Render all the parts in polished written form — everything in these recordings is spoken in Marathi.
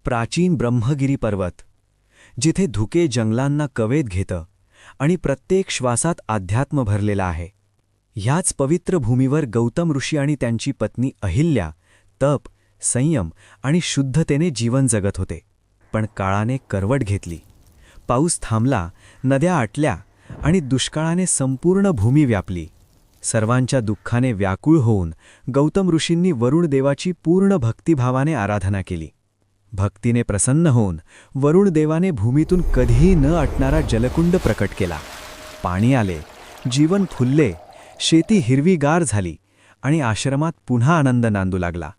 प्राचीन ब्रह्मगिरी पर्वत, जिथे धुके जंगलांना कवेत घेतं आणि प्रत्येक श्वासात अध्यात्म भरलेला आहे. ह्याच पवित्र भूमीवर गौतम ऋषी आणि त्यांची पत्नी अहिल्या तप, संयम आणि शुद्धतेने जीवन जगत होते. पण काळाने करवट घेतली. पाऊस थांबला, नद्या आटल्या आणि दुष्काळाने संपूर्ण भूमी व्यापली. सर्वांच्या दुःखाने व्याकुळ होऊन गौतम ऋषींनी वरुण देवाची पूर्ण भक्तिभावाने आराधना केली. भक्तीने प्रसन्न होऊन वरुण देवाने भूमीतून कधीही न आटणारा जलकुंड प्रकट केला. पाणी आले, जीवन फुलले, शेती हिरवीगार झाली आणि आश्रमात पुन्हा आनंद नांदू लागला.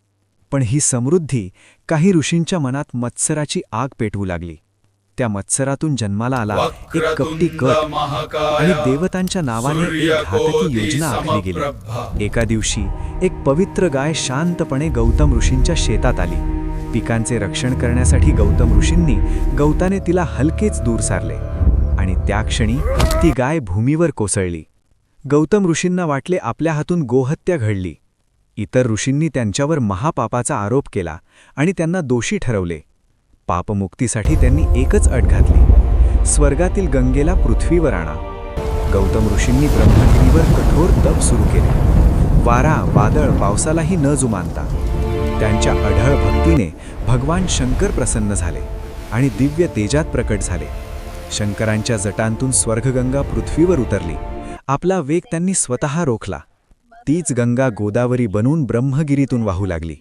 पण ही समृद्धी काही ऋषींच्या मनात मत्सराची आग पेटवू लागली. त्या मत्सरातून जन्माला आला एक कपटी गट आणि देवतांच्या नावाने एक घातकी योजना आखली गेली. एका दिवशी एक पवित्र गाय शांतपणे गौतम ऋषींच्या शेतात आली. पिकांचे रक्षण करण्यासाठी गौतम ऋषींनी गवताने तिला हलकेच दूर सारले आणि त्या क्षणी ती गाय भूमीवर कोसळली. गौतम ऋषींना वाटले आपल्या हातून गोहत्या घडली. इतर ऋषींनी त्यांच्यावर महापापाचा आरोप केला आणि त्यांना दोषी ठरवले. पापमुक्तीसाठी त्यांनी एकच अट घातली, स्वर्गातील गंगेला पृथ्वीवर आणा. गौतम ऋषींनी ब्रह्मगिरीवर कठोर तप सुरू केले. वारा, वादळ, पावसालाही न जुमानता त्यांच्या अढळ भक्तीने भगवान शंकर प्रसन्न झाले आणि दिव्य तेजात प्रकट झाले. शंकरांच्या जटांतून स्वर्गगंगा पृथ्वीवर उतरली. आपला वेग त्यांनी स्वतः रोखला. तीच गंगा गोदावरी बनून ब्रह्मगिरीतून वाहू लागली,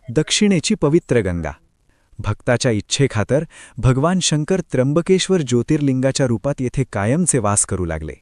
दक्षिणेची पवित्र गंगा. भक्ताच्या इच्छेखातर भगवान शंकर त्र्यंबकेश्वर ज्योतिर्लिंगाच्या रूपात येथे कायमचे वास करू लागले.